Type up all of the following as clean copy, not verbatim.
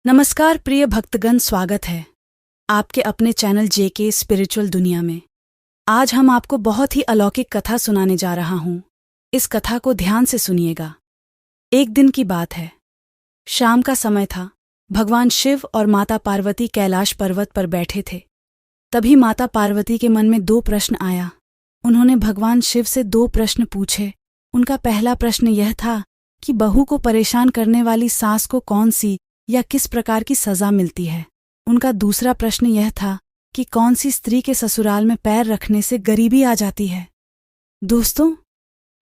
नमस्कार प्रिय भक्तगण, स्वागत है आपके अपने चैनल जेके स्पिरिचुअल दुनिया में। आज हम आपको बहुत ही अलौकिक कथा सुनाने जा रहा हूँ। इस कथा को ध्यान से सुनिएगा। एक दिन की बात है। शाम का समय था। भगवान शिव और माता पार्वती कैलाश पर्वत पर बैठे थे। तभी माता पार्वती के मन में 2 प्रश्न आया। उन्होंने भगवान शिव से 2 प्रश्न पूछे। उनका पहला प्रश्न यह था कि बहू को परेशान करने वाली सास को कौन सी या किस प्रकार की सजा मिलती है। उनका दूसरा प्रश्न यह था कि कौन सी स्त्री के ससुराल में पैर रखने से गरीबी आ जाती है। दोस्तों,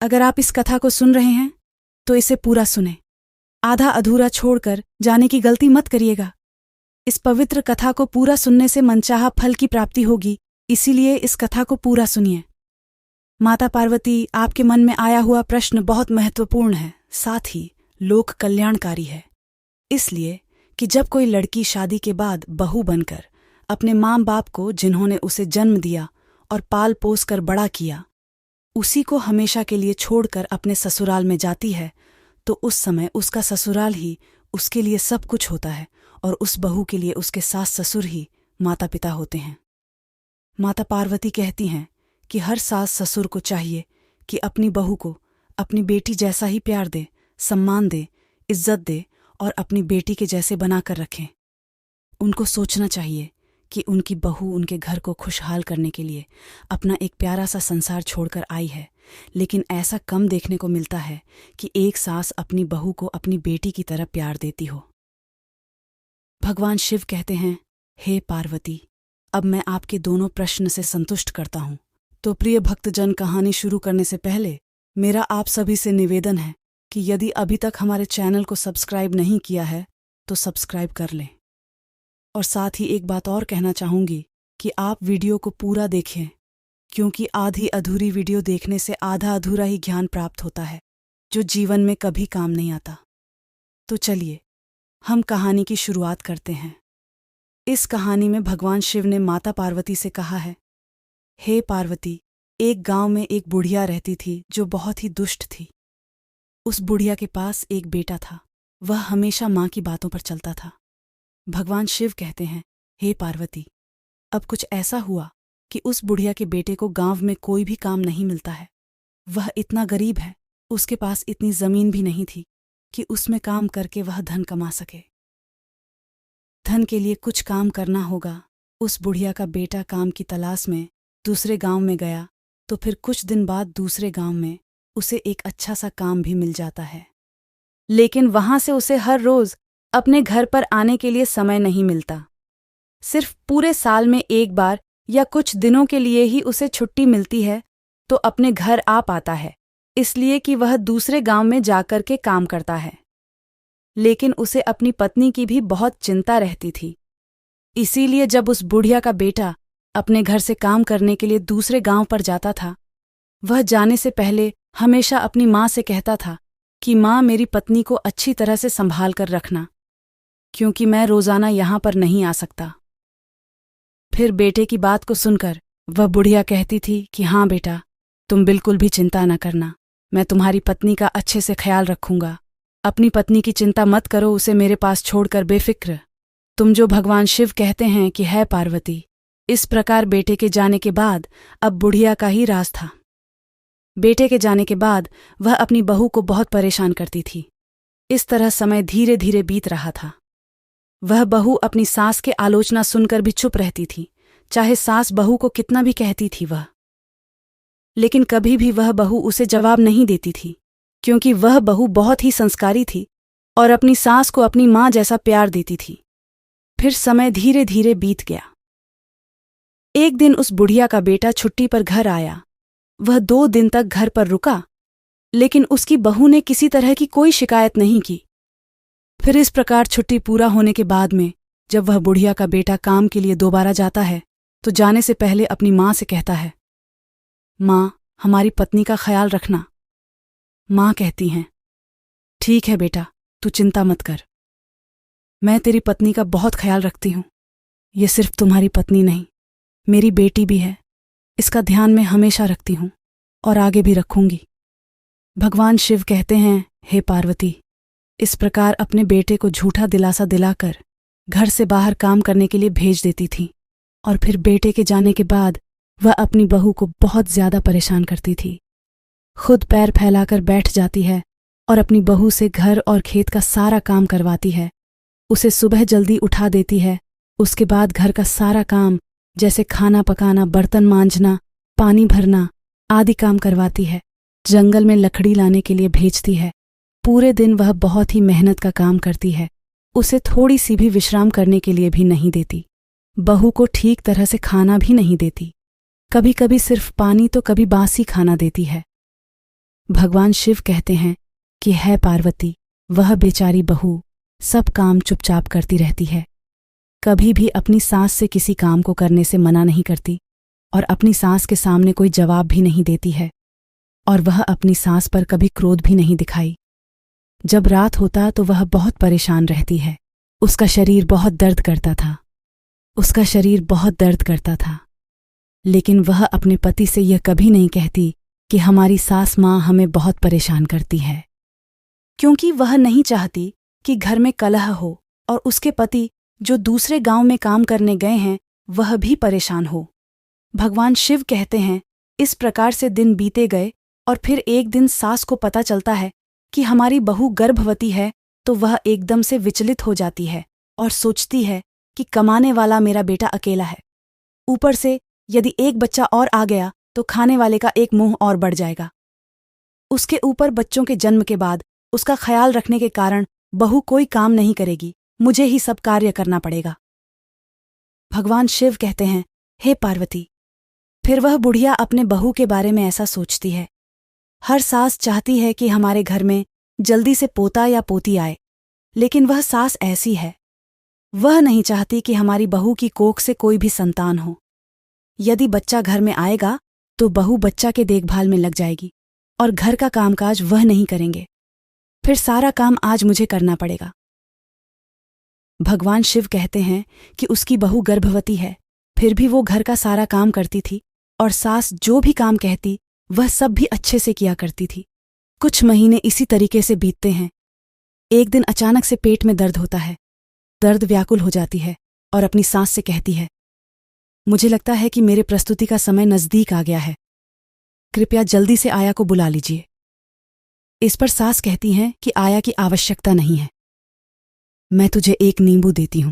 अगर आप इस कथा को सुन रहे हैं तो इसे पूरा सुने। आधा अधूरा छोड़कर जाने की गलती मत करिएगा। इस पवित्र कथा को पूरा सुनने से मनचाहा फल की प्राप्ति होगी, इसीलिए इस कथा को पूरा सुनिए। माता पार्वती, आपके मन में आया हुआ प्रश्न बहुत महत्वपूर्ण है, साथ ही लोक कल्याणकारी है। इसलिए कि जब कोई लड़की शादी के बाद बहू बनकर अपने माँ बाप को, जिन्होंने उसे जन्म दिया और पाल पोस कर बड़ा किया, उसी को हमेशा के लिए छोड़कर अपने ससुराल में जाती है, तो उस समय उसका ससुराल ही उसके लिए सब कुछ होता है और उस बहू के लिए उसके सास ससुर ही माता पिता होते हैं। माता पार्वती कहती हैं कि हर सास ससुर को चाहिए कि अपनी बहू को अपनी बेटी जैसा ही प्यार दे, सम्मान दे, इज्जत दे और अपनी बेटी के जैसे बनाकर रखें। उनको सोचना चाहिए कि उनकी बहू उनके घर को खुशहाल करने के लिए अपना एक प्यारा सा संसार छोड़कर आई है, लेकिन ऐसा कम देखने को मिलता है कि एक सास अपनी बहू को अपनी बेटी की तरह प्यार देती हो। भगवान शिव कहते हैं, हे पार्वती, अब मैं आपके दोनों प्रश्न से संतुष्ट करता हूँ। तो प्रिय भक्तजन, कहानी शुरू करने से पहले मेरा आप सभी से निवेदन है कि यदि अभी तक हमारे चैनल को सब्सक्राइब नहीं किया है तो सब्सक्राइब कर लें। और साथ ही एक बात और कहना चाहूँगी कि आप वीडियो को पूरा देखें, क्योंकि आधी अधूरी वीडियो देखने से आधा अधूरा ही ज्ञान प्राप्त होता है, जो जीवन में कभी काम नहीं आता। तो चलिए हम कहानी की शुरुआत करते हैं। इस कहानी में भगवान शिव ने माता पार्वती से कहा है, हे पार्वती, एक गांव में एक बुढ़िया रहती थी जो बहुत ही दुष्ट थी। उस बुढ़िया के पास एक बेटा था। वह हमेशा माँ की बातों पर चलता था। भगवान शिव कहते हैं, हे पार्वती, अब कुछ ऐसा हुआ कि उस बुढ़िया के बेटे को गांव में कोई भी काम नहीं मिलता है। वह इतना गरीब है, उसके पास इतनी जमीन भी नहीं थी कि उसमें काम करके वह धन कमा सके। धन के लिए कुछ काम करना होगा। उस बुढ़िया का बेटा काम की तलाश में दूसरे गांव में गया, तो फिर कुछ दिन बाद दूसरे गांव में उसे एक अच्छा सा काम भी मिल जाता है, लेकिन वहां से उसे हर रोज अपने घर पर आने के लिए समय नहीं मिलता। सिर्फ पूरे साल में एक बार या कुछ दिनों के लिए ही उसे छुट्टी मिलती है, तो अपने घर आ पाता है, इसलिए कि वह दूसरे गांव में जाकर के काम करता है। लेकिन उसे अपनी पत्नी की भी बहुत चिंता रहती थी। इसीलिए जब उस बुढ़िया का बेटा अपने घर से काम करने के लिए दूसरे गांव पर जाता था, वह जाने से पहले हमेशा अपनी माँ से कहता था कि माँ, मेरी पत्नी को अच्छी तरह से संभाल कर रखना, क्योंकि मैं रोजाना यहाँ पर नहीं आ सकता। फिर बेटे की बात को सुनकर वह बुढ़िया कहती थी कि हाँ बेटा, तुम बिल्कुल भी चिंता न करना, मैं तुम्हारी पत्नी का अच्छे से ख्याल रखूंगा। अपनी पत्नी की चिंता मत करो, उसे मेरे पास छोड़कर बेफिक्र तुम जो भगवान शिव कहते हैं कि है पार्वती। इस प्रकार बेटे के जाने के बाद अब बुढ़िया का ही राज था। बेटे के जाने के बाद वह अपनी बहू को बहुत परेशान करती थी। इस तरह समय धीरे धीरे बीत रहा था। वह बहू अपनी सास के आलोचना सुनकर भी चुप रहती थी, चाहे सास बहू को कितना भी कहती थी वह। लेकिन कभी भी वह बहू उसे जवाब नहीं देती थी, क्योंकि वह बहू बहुत ही संस्कारी थी और अपनी सास को अपनी माँ जैसा प्यार देती थी। फिर समय धीरे धीरे बीत गया। एक दिन उस बुढ़िया का बेटा छुट्टी पर घर आया। वह 2 दिन तक घर पर रुका, लेकिन उसकी बहू ने किसी तरह की कोई शिकायत नहीं की। फिर इस प्रकार छुट्टी पूरा होने के बाद में जब वह बुढ़िया का बेटा काम के लिए दोबारा जाता है, तो जाने से पहले अपनी माँ से कहता है, माँ, हमारी पत्नी का ख्याल रखना। माँ कहती हैं, ठीक है बेटा, तू चिंता मत कर, मैं तेरी पत्नी का बहुत ख्याल रखती हूँ। ये सिर्फ तुम्हारी पत्नी नहीं, मेरी बेटी भी है। इसका ध्यान मैं हमेशा रखती हूँ और आगे भी रखूंगी। भगवान शिव कहते हैं, हे पार्वती, इस प्रकार अपने बेटे को झूठा दिलासा दिलाकर घर से बाहर काम करने के लिए भेज देती थी और फिर बेटे के जाने के बाद वह अपनी बहू को बहुत ज्यादा परेशान करती थी। खुद पैर फैलाकर बैठ जाती है और अपनी बहू से घर और खेत का सारा काम करवाती है। उसे सुबह जल्दी उठा देती है, उसके बाद घर का सारा काम जैसे खाना पकाना, बर्तन मांजना, पानी भरना आदि काम करवाती है। जंगल में लकड़ी लाने के लिए भेजती है। पूरे दिन वह बहुत ही मेहनत का काम करती है। उसे थोड़ी सी भी विश्राम करने के लिए भी नहीं देती। बहू को ठीक तरह से खाना भी नहीं देती। कभी कभी सिर्फ पानी तो कभी बासी खाना देती है। भगवान शिव कहते हैं कि है पार्वती, वह बेचारी बहू सब काम चुपचाप करती रहती है। कभी भी अपनी सास से किसी काम को करने से मना नहीं करती और अपनी सास के सामने कोई जवाब भी नहीं देती है। और वह अपनी सास पर कभी क्रोध भी नहीं दिखाई। जब रात होता तो वह बहुत परेशान रहती है। उसका शरीर बहुत दर्द करता था। लेकिन वह अपने पति से यह कभी नहीं कहती कि हमारी सास माँ हमें बहुत परेशान करती है, क्योंकि वह नहीं चाहती कि घर में कलह हो और उसके पति जो दूसरे गांव में काम करने गए हैं वह भी परेशान हो। भगवान शिव कहते हैं इस प्रकार से दिन बीते गए और फिर एक दिन सास को पता चलता है कि हमारी बहू गर्भवती है तो वह एकदम से विचलित हो जाती है और सोचती है कि कमाने वाला मेरा बेटा अकेला है। ऊपर से यदि एक बच्चा और आ गया तो खाने वाले का एक मुंह और बढ़ जाएगा। उसके ऊपर बच्चों के जन्म के बाद उसका ख्याल रखने के कारण बहू कोई काम नहीं करेगी, मुझे ही सब कार्य करना पड़ेगा। भगवान शिव कहते हैं, हे पार्वती। फिर वह बुढ़िया अपने बहू के बारे में ऐसा सोचती है। हर सास चाहती है कि हमारे घर में जल्दी से पोता या पोती आए, लेकिन वह सास ऐसी है, वह नहीं चाहती कि हमारी बहू की कोख से कोई भी संतान हो। यदि बच्चा घर में आएगा तो बहू बच्चा के देखभाल में लग जाएगी और घर का कामकाज वह नहीं करेंगे। फिर सारा काम आज मुझे करना पड़ेगा। भगवान शिव कहते हैं कि उसकी बहू गर्भवती है, फिर भी वो घर का सारा काम करती थी और सास जो भी काम कहती वह सब भी अच्छे से किया करती थी। कुछ महीने इसी तरीके से बीतते हैं। एक दिन अचानक से पेट में दर्द होता है। दर्द व्याकुल हो जाती है और अपनी सास से कहती है, मुझे लगता है कि मेरे प्रस्तुति का समय नजदीक आ गया है, कृपया जल्दी से आया को बुला लीजिए। इस पर सास कहती हैं कि आया की आवश्यकता नहीं है, मैं तुझे एक नींबू देती हूं,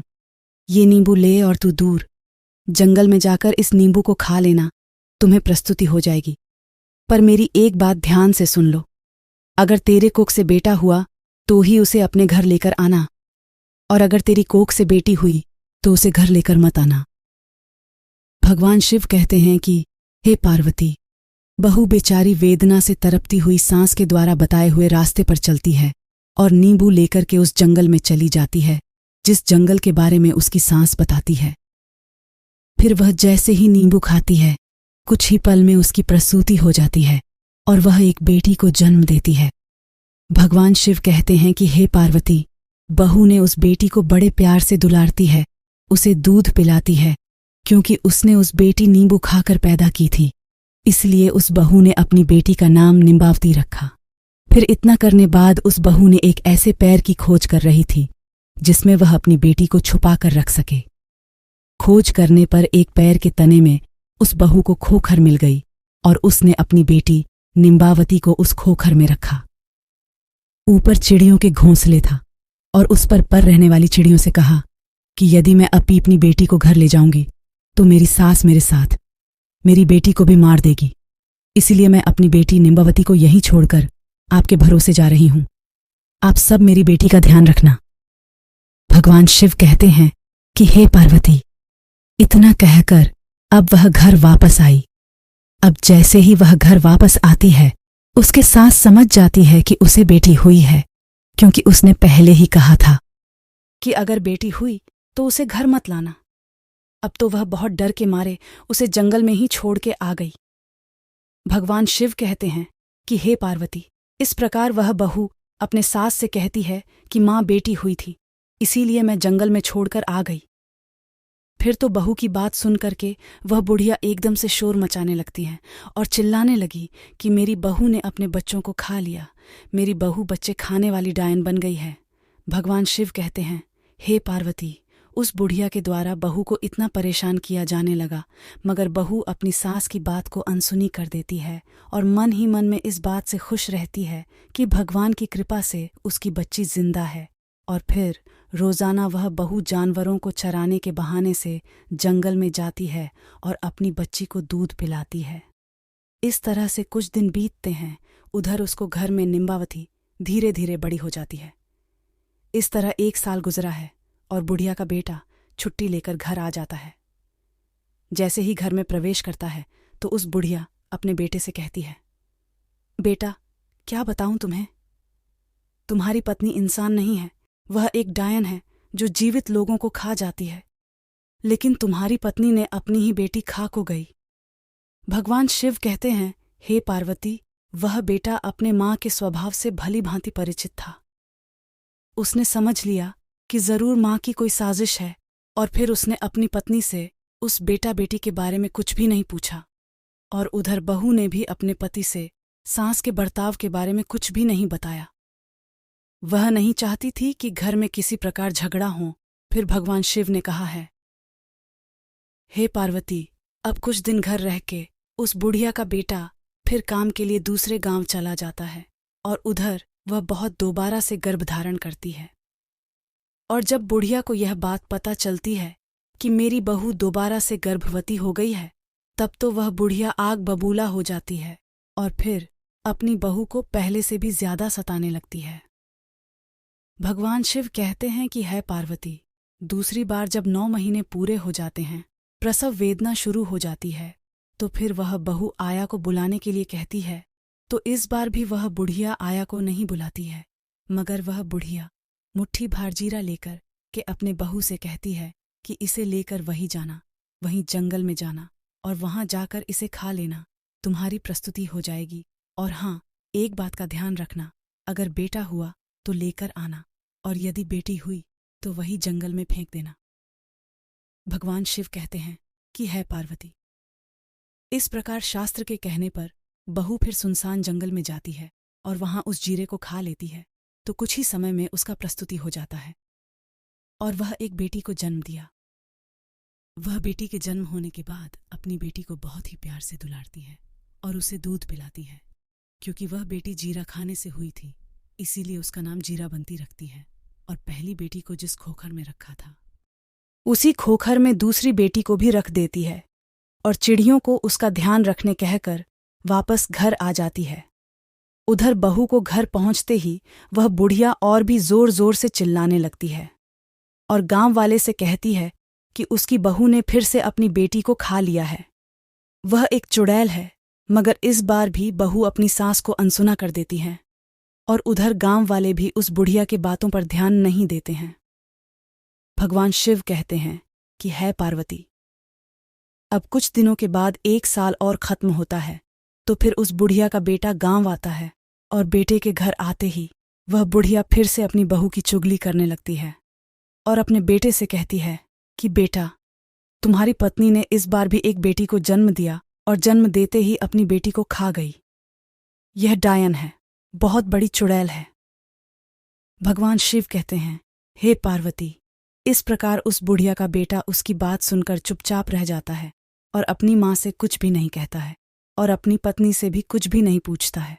ये नींबू ले और तू दूर जंगल में जाकर इस नींबू को खा लेना, तुम्हें प्रस्तुति हो जाएगी। पर मेरी एक बात ध्यान से सुन लो, अगर तेरे कोख से बेटा हुआ तो ही उसे अपने घर लेकर आना, और अगर तेरी कोख से बेटी हुई तो उसे घर लेकर मत आना। भगवान शिव कहते हैं कि हे पार्वती, बहू बेचारी वेदना से तड़पती हुई सांस के द्वारा बताए हुए रास्ते पर चलती है और नींबू लेकर के उस जंगल में चली जाती है जिस जंगल के बारे में उसकी सांस बताती है। फिर वह जैसे ही नींबू खाती है, कुछ ही पल में उसकी प्रसूति हो जाती है और वह एक बेटी को जन्म देती है। भगवान शिव कहते हैं कि हे पार्वती, बहू ने उस बेटी को बड़े प्यार से दुलारती है, उसे दूध पिलाती है, क्योंकि उसने उस बेटी नींबू खाकर पैदा की थी, इसलिए उस बहू ने अपनी बेटी का नाम निम्बावती रखा। फिर इतना करने बाद उस बहू ने एक ऐसे पैर की खोज कर रही थी जिसमें वह अपनी बेटी को छुपा कर रख सके। खोज करने पर एक पैर के तने में उस बहू को खोखर मिल गई और उसने अपनी बेटी निम्बावती को उस खोखर में रखा। ऊपर चिड़ियों के घोंसले था और उस पर रहने वाली चिड़ियों से कहा कि यदि मैं अपनी बेटी को घर ले जाऊंगी तो मेरी सास मेरे साथ मेरी बेटी को भी मार देगी, इसलिए मैं अपनी बेटी निम्बावती को यहीं छोड़कर आपके भरोसे जा रही हूं। आप सब मेरी बेटी का ध्यान रखना। भगवान शिव कहते हैं कि हे पार्वती, इतना कहकर अब वह घर वापस आई। अब जैसे ही वह घर वापस आती है, उसके सास समझ जाती है कि उसे बेटी हुई है, क्योंकि उसने पहले ही कहा था कि अगर बेटी हुई तो उसे घर मत लाना। अब तो वह बहुत डर के मारे उसे जंगल में ही छोड़ के आ गई। भगवान शिव कहते हैं कि हे पार्वती, इस प्रकार वह बहू अपने सास से कहती है कि माँ बेटी हुई थी, इसीलिए मैं जंगल में छोड़कर आ गई। फिर तो बहू की बात सुन करके वह बुढ़िया एकदम से शोर मचाने लगती है और चिल्लाने लगी कि मेरी बहू ने अपने बच्चों को खा लिया, मेरी बहू बच्चे खाने वाली डायन बन गई है। भगवान शिव कहते हैं, हे पार्वती, उस बुढ़िया के द्वारा बहू को इतना परेशान किया जाने लगा, मगर बहू अपनी सास की बात को अनसुनी कर देती है और मन ही मन में इस बात से खुश रहती है कि भगवान की कृपा से उसकी बच्ची जिंदा है। और फिर रोज़ाना वह बहू जानवरों को चराने के बहाने से जंगल में जाती है और अपनी बच्ची को दूध पिलाती है। इस तरह से कुछ दिन बीतते हैं। उधर उसको घर में निम्बावती धीरे धीरे बड़ी हो जाती है। इस तरह 1 साल गुजरा है और बुढ़िया का बेटा छुट्टी लेकर घर आ जाता है। जैसे ही घर में प्रवेश करता है तो उस बुढ़िया अपने बेटे से कहती है, बेटा, क्या बताऊं तुम्हें, तुम्हारी पत्नी इंसान नहीं है, वह एक डायन है जो जीवित लोगों को खा जाती है। लेकिन तुम्हारी पत्नी ने अपनी ही बेटी खा को गई। भगवान शिव कहते हैं, हे पार्वती, वह बेटा अपने माँ के स्वभाव से भली भांति परिचित था। उसने समझ लिया कि जरूर माँ की कोई साजिश है और फिर उसने अपनी पत्नी से उस बेटा बेटी के बारे में कुछ भी नहीं पूछा। और उधर बहू ने भी अपने पति से सास के बर्ताव के बारे में कुछ भी नहीं बताया। वह नहीं चाहती थी कि घर में किसी प्रकार झगड़ा हो। फिर भगवान शिव ने कहा है, हे पार्वती, अब कुछ दिन घर रह के उस बुढ़िया का बेटा फिर काम के लिए दूसरे गांव चला जाता है और उधर वह बहुत दोबारा से गर्भ धारण करती है। और जब बुढ़िया को यह बात पता चलती है कि मेरी बहू दोबारा से गर्भवती हो गई है, तब तो वह बुढ़िया आग बबूला हो जाती है और फिर अपनी बहू को पहले से भी ज्यादा सताने लगती है। भगवान शिव कहते हैं कि है पार्वती, दूसरी बार जब 9 महीने पूरे हो जाते हैं, प्रसव वेदना शुरू हो जाती है, तो फिर वह बहू आया को बुलाने के लिए कहती है। तो इस बार भी वह बुढ़िया आया को नहीं बुलाती है, मगर वह बुढ़िया मुट्ठी भर जीरा लेकर के अपने बहू से कहती है कि इसे लेकर वहीं जाना, वहीं जंगल में जाना और वहां जाकर इसे खा लेना, तुम्हारी प्रस्तुति हो जाएगी। और हाँ, एक बात का ध्यान रखना, अगर बेटा हुआ तो लेकर आना और यदि बेटी हुई तो वही जंगल में फेंक देना। भगवान शिव कहते हैं कि है पार्वती। इस प्रकार शास्त्र के कहने पर बहू फिर सुनसान जंगल में जाती है और वहां उस जीरे को खा लेती है। तो कुछ ही समय में उसका प्रस्तुति हो जाता है और वह एक बेटी को जन्म दिया। वह बेटी के जन्म होने के बाद अपनी बेटी को बहुत ही प्यार से दुलारती है और उसे दूध पिलाती है। क्योंकि वह बेटी जीरा खाने से हुई थी, इसीलिए उसका नाम जीराबंती रखती है। और पहली बेटी को जिस खोखर में रखा था, उसी खोखर में दूसरी बेटी को भी रख देती है और चिड़ियों को उसका ध्यान रखने कहकर वापस घर आ जाती है। उधर बहू को घर पहुंचते ही वह बुढ़िया और भी जोर जोर से चिल्लाने लगती है और गांव वाले से कहती है कि उसकी बहू ने फिर से अपनी बेटी को खा लिया है। वह एक चुड़ैल है, मगर इस बार भी बहू अपनी सास को अनसुना कर देती है और उधर गांव वाले भी उस बुढ़िया के बातों पर ध्यान नहीं देते हैं। भगवान शिव कहते हैं कि है पार्वती, अब कुछ दिनों के बाद 1 साल और खत्म होता है, तो फिर उस बुढ़िया का बेटा गांव आता है और बेटे के घर आते ही वह बुढ़िया फिर से अपनी बहू की चुगली करने लगती है और अपने बेटे से कहती है कि बेटा, तुम्हारी पत्नी ने इस बार भी एक बेटी को जन्म दिया और जन्म देते ही अपनी बेटी को खा गई। यह डायन है, बहुत बड़ी चुड़ैल है। भगवान शिव कहते हैं, हे पार्वती, इस प्रकार उस बुढ़िया का बेटा उसकी बात सुनकर चुपचाप रह जाता है और अपनी माँ से कुछ भी नहीं कहता है और अपनी पत्नी से भी कुछ भी नहीं पूछता है।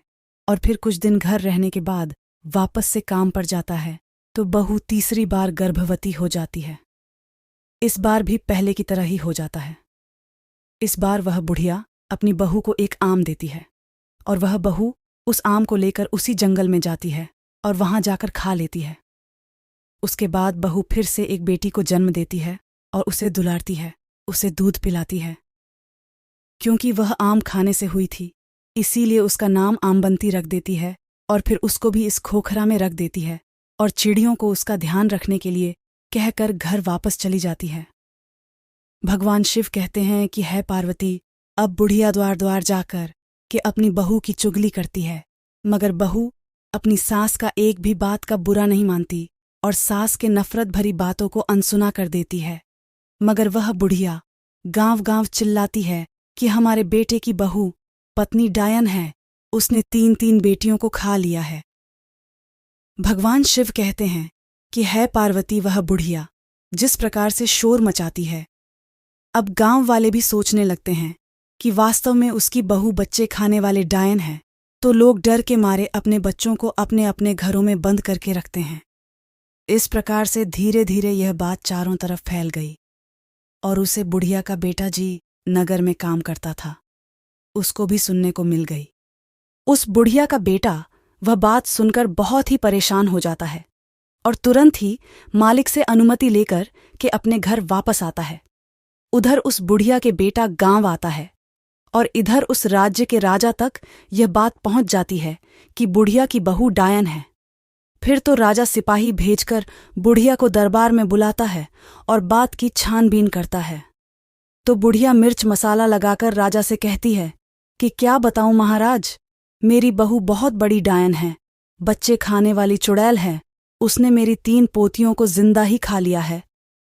और फिर कुछ दिन घर रहने के बाद वापस से काम पर जाता है तो बहू तीसरी बार गर्भवती हो जाती है। इस बार भी पहले की तरह ही हो जाता है। इस बार वह बुढ़िया अपनी बहू को एक आम देती है और वह बहू उस आम को लेकर उसी जंगल में जाती है और वहां जाकर खा लेती है। उसके बाद बहू फिर से एक बेटी को जन्म देती है और उसे दुलारती है, उसे दूध पिलाती है। क्योंकि वह आम खाने से हुई थी, इसीलिए उसका नाम आमबंती रख देती है और फिर उसको भी इस खोखरा में रख देती है और चिड़ियों को उसका ध्यान रखने के लिए कहकर घर वापस चली जाती है। भगवान शिव कहते हैं कि है पार्वती, अब बुढ़िया द्वार द्वार जाकर कि अपनी बहू की चुगली करती है, मगर बहू अपनी सास का एक भी बात का बुरा नहीं मानती और सास के नफरत भरी बातों को अनसुना कर देती है। मगर वह बुढ़िया गांव गांव चिल्लाती है कि हमारे बेटे की बहू पत्नी डायन है, उसने 3 बेटियों को खा लिया है। भगवान शिव कहते हैं कि है पार्वती, वह बुढ़िया जिस प्रकार से शोर मचाती है। अब गांव वाले भी सोचने लगते हैं कि वास्तव में उसकी बहू बच्चे खाने वाले डायन है, तो लोग डर के मारे अपने बच्चों को अपने अपने घरों में बंद करके रखते हैं। इस प्रकार से धीरे धीरे यह बात चारों तरफ फैल गई और उसे बुढ़िया का बेटा जी नगर में काम करता था, उसको भी सुनने को मिल गई। उस बुढ़िया का बेटा वह बात सुनकर बहुत ही परेशान हो जाता है और तुरंत ही मालिक से अनुमति लेकर के अपने घर वापस आता है। उधर उस बुढ़िया के बेटा गांव आता है और इधर उस राज्य के राजा तक यह बात पहुंच जाती है कि बुढ़िया की बहू डायन है। फिर तो राजा सिपाही भेजकर बुढ़िया को दरबार में बुलाता है और बात की छानबीन करता है। तो बुढ़िया मिर्च मसाला लगाकर राजा से कहती है कि क्या बताऊं महाराज, मेरी बहू बहुत बड़ी डायन है, बच्चे खाने वाली चुड़ैल है, उसने मेरी 3 पोतियों को जिंदा ही खा लिया है।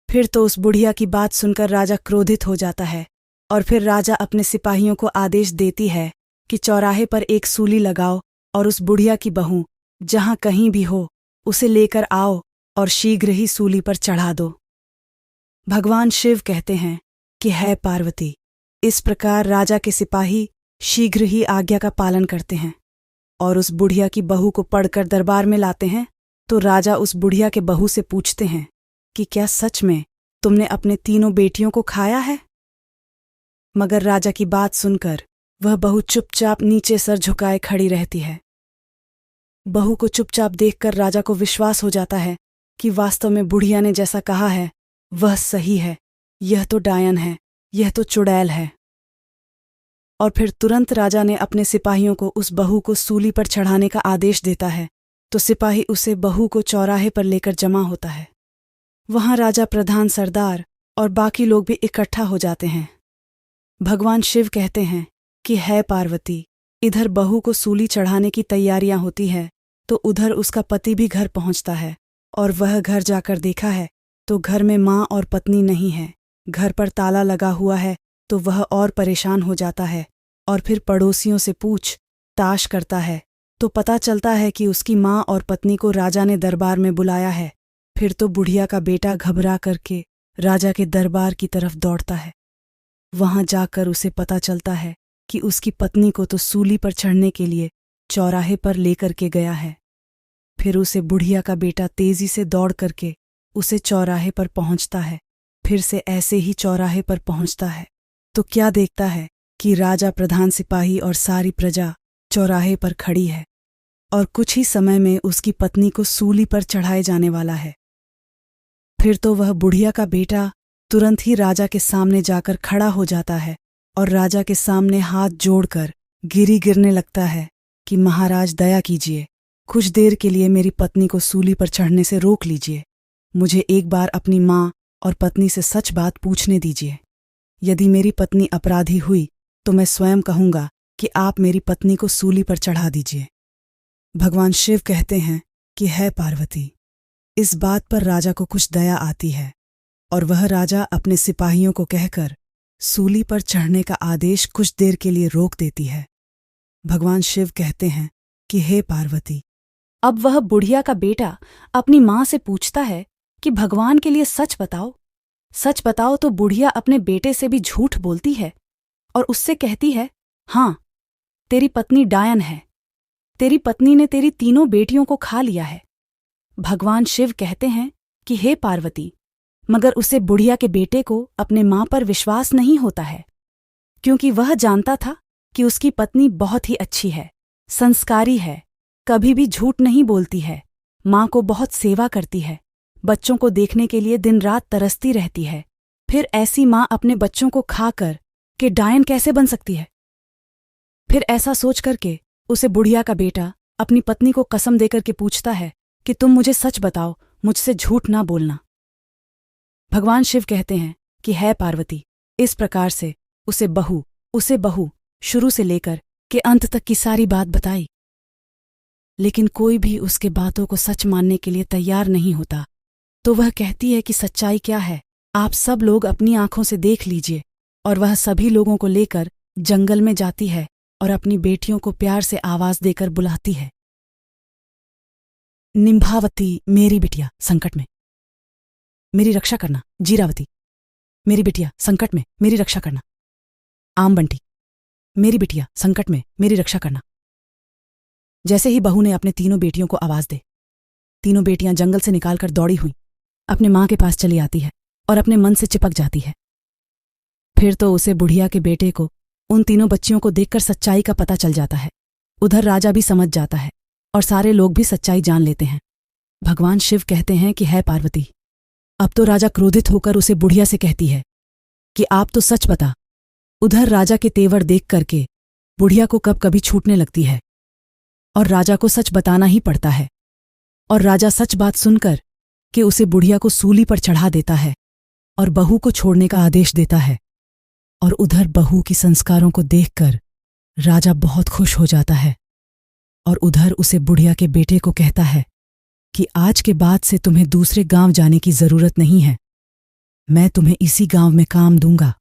फिर तो उस बुढ़िया की बात सुनकर राजा क्रोधित हो जाता है और फिर राजा अपने सिपाहियों को आदेश देती है कि चौराहे पर एक सूली लगाओ और उस बुढ़िया की बहू जहां कहीं भी हो उसे लेकर आओ और शीघ्र ही सूली पर चढ़ा दो। भगवान शिव कहते हैं कि है पार्वती। इस प्रकार राजा के सिपाही शीघ्र ही आज्ञा का पालन करते हैं और उस बुढ़िया की बहू को पढ़कर दरबार में लाते हैं। तो राजा उस बुढ़िया के बहू से पूछते हैं कि क्या सच में तुमने अपने 3 बेटियों को खाया है? मगर राजा की बात सुनकर वह बहू चुपचाप नीचे सर झुकाए खड़ी रहती है। बहू को चुपचाप देखकर राजा को विश्वास हो जाता है कि वास्तव में बुढ़िया ने जैसा कहा है वह सही है, यह तो डायन है, यह तो चुड़ैल है। और फिर तुरंत राजा ने अपने सिपाहियों को उस बहू को सूली पर चढ़ाने का आदेश देता है। तो सिपाही उसे बहू को चौराहे पर लेकर जमा होता है। वहां राजा, प्रधान, सरदार और बाकी लोग भी इकट्ठा हो जाते हैं। भगवान शिव कहते हैं कि है पार्वती, इधर बहू को सूली चढ़ाने की तैयारियां होती है तो उधर उसका पति भी घर पहुंचता है और वह घर जाकर देखा है तो घर में माँ और पत्नी नहीं है। घर पर ताला लगा हुआ है तो वह और परेशान हो जाता है और फिर पड़ोसियों से पूछताछ करता है तो पता चलता है कि उसकी माँ और पत्नी को राजा ने दरबार में बुलाया है। फिर तो बुढ़िया का बेटा घबरा करके राजा के दरबार की तरफ दौड़ता है। वहां जाकर उसे पता चलता है कि उसकी पत्नी को तो सूली पर चढ़ने के लिए चौराहे पर लेकर के गया है। फिर उसे बुढ़िया का बेटा तेजी से दौड़ करके उसे चौराहे पर पहुंचता है। फिर से ऐसे ही चौराहे पर पहुंचता है तो क्या देखता है कि राजा, प्रधान सिपाही और सारी प्रजा चौराहे पर खड़ी है और कुछ ही समय में उसकी पत्नी को सूली पर चढ़ाए जाने वाला है। फिर तो वह बुढ़िया का बेटा तुरंत ही राजा के सामने जाकर खड़ा हो जाता है और राजा के सामने हाथ जोड़कर गिरने लगता है कि महाराज दया कीजिए, कुछ देर के लिए मेरी पत्नी को सूली पर चढ़ने से रोक लीजिए। मुझे एक बार अपनी माँ और पत्नी से सच बात पूछने दीजिए। यदि मेरी पत्नी अपराधी हुई तो मैं स्वयं कहूँगा कि आप मेरी पत्नी को सूली पर चढ़ा दीजिए। भगवान शिव कहते हैं कि है पार्वती। इस बात पर राजा को कुछ दया आती है और वह राजा अपने सिपाहियों को कहकर सूली पर चढ़ने का आदेश कुछ देर के लिए रोक देती है। भगवान शिव कहते हैं कि हे पार्वती। अब वह बुढ़िया का बेटा अपनी माँ से पूछता है कि भगवान के लिए सच बताओ। तो बुढ़िया अपने बेटे से भी झूठ बोलती है और उससे कहती है, हाँ, तेरी पत्नी डायन है, तेरी पत्नी ने तेरी 3 बेटियों को खा लिया है। भगवान शिव कहते हैं कि हे पार्वती, मगर उसे बुढ़िया के बेटे को अपने माँ पर विश्वास नहीं होता है, क्योंकि वह जानता था कि उसकी पत्नी बहुत ही अच्छी है, संस्कारी है, कभी भी झूठ नहीं बोलती है, माँ को बहुत सेवा करती है, बच्चों को देखने के लिए दिन रात तरसती रहती है। फिर ऐसी माँ अपने बच्चों को खाकर के डायन कैसे बन सकती है? फिर ऐसा सोच करके उसे बुढ़िया का बेटा अपनी पत्नी को कसम देकर के पूछता है कि तुम मुझे सच बताओ, मुझसे झूठ ना बोलना। भगवान शिव कहते हैं कि है पार्वती। इस प्रकार से उसे बहू शुरू से लेकर के अंत तक की सारी बात बताई, लेकिन कोई भी उसके बातों को सच मानने के लिए तैयार नहीं होता। तो वह कहती है कि सच्चाई क्या है, आप सब लोग अपनी आंखों से देख लीजिए। और वह सभी लोगों को लेकर जंगल में जाती है और अपनी बेटियों को प्यार से आवाज देकर बुलाती है, निम्भावती मेरी बिटिया संकट में। मेरी रक्षा करना। जीरावती, मेरी बिटिया संकट में मेरी रक्षा करना। आम बंटी, मेरी बिटिया संकट में मेरी रक्षा करना। जैसे ही बहू ने अपने तीनों बेटियों को आवाज दे, तीनों बेटियां जंगल से निकालकर दौड़ी हुई अपने मां के पास चली आती है और अपने मन से चिपक जाती है। फिर तो उसे बुढ़िया के बेटे को उन तीनों बच्चियों को देखकर सच्चाई का पता चल जाता है। उधर राजा भी समझ जाता है और सारे लोग भी सच्चाई जान लेते हैं। भगवान शिव कहते हैं कि है पार्वती। अब तो राजा क्रोधित होकर उसे बुढ़िया से कहती है कि आप तो सच बता। उधर राजा के तेवर देख करके बुढ़िया को कब कभी छूटने लगती है और राजा को सच बताना ही पड़ता है। और राजा सच बात सुनकर कि उसे बुढ़िया को सूली पर चढ़ा देता है और बहू को छोड़ने का आदेश देता है। और उधर बहू की संस्कारों को देखकर राजा बहुत खुश हो जाता है और उधर उसे बुढ़िया के बेटे को कहता है कि आज के बाद से तुम्हें दूसरे गांव जाने की जरूरत नहीं है। मैं तुम्हें इसी गांव में काम दूंगा।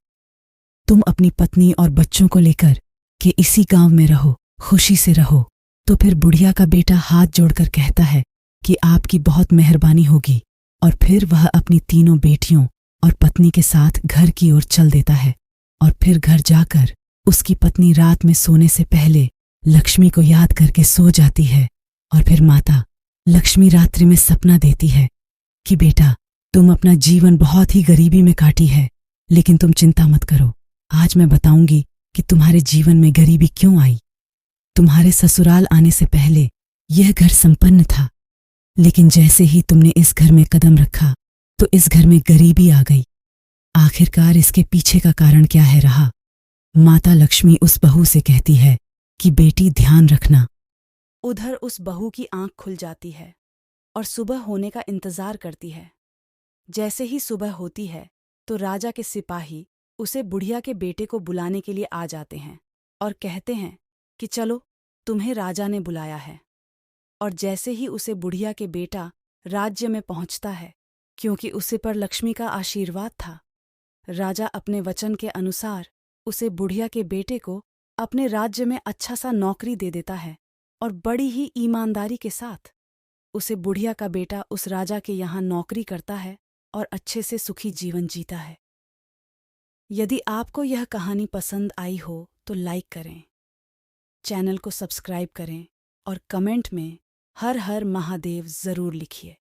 तुम अपनी पत्नी और बच्चों को लेकर के इसी गांव में रहो, खुशी से रहो। तो फिर बुढ़िया का बेटा हाथ जोड़कर कहता है कि आपकी बहुत मेहरबानी होगी। और फिर वह अपनी तीनों बेटियों और पत्नी के साथ घर की ओर चल देता है। और फिर घर जाकर उसकी पत्नी रात में सोने से पहले लक्ष्मी को याद करके सो जाती है। और फिर माता लक्ष्मी रात्रि में सपना देती है कि बेटा, तुम अपना जीवन बहुत ही गरीबी में काटी है, लेकिन तुम चिंता मत करो। आज मैं बताऊंगी कि तुम्हारे जीवन में गरीबी क्यों आई। तुम्हारे ससुराल आने से पहले यह घर संपन्न था, लेकिन जैसे ही तुमने इस घर में कदम रखा तो इस घर में गरीबी आ गई। आखिरकार इसके पीछे का कारण क्या है रहा। माता लक्ष्मी उस बहू से कहती है कि बेटी ध्यान रखना। उधर उस बहू की आंख खुल जाती है और सुबह होने का इंतजार करती है। जैसे ही सुबह होती है तो राजा के सिपाही उसे बुढ़िया के बेटे को बुलाने के लिए आ जाते हैं और कहते हैं कि चलो, तुम्हें राजा ने बुलाया है। और जैसे ही उसे बुढ़िया के बेटा राज्य में पहुंचता है, क्योंकि उसे पर लक्ष्मी का आशीर्वाद था, राजा अपने वचन के अनुसार उसे बुढ़िया के बेटे को अपने राज्य में अच्छा सा नौकरी दे देता है और बड़ी ही ईमानदारी के साथ उसे बुढ़िया का बेटा उस राजा के यहाँ नौकरी करता है और अच्छे से सुखी जीवन जीता है। यदि आपको यह कहानी पसंद आई हो तो लाइक करें, चैनल को सब्सक्राइब करें और कमेंट में हर हर महादेव ज़रूर लिखिए।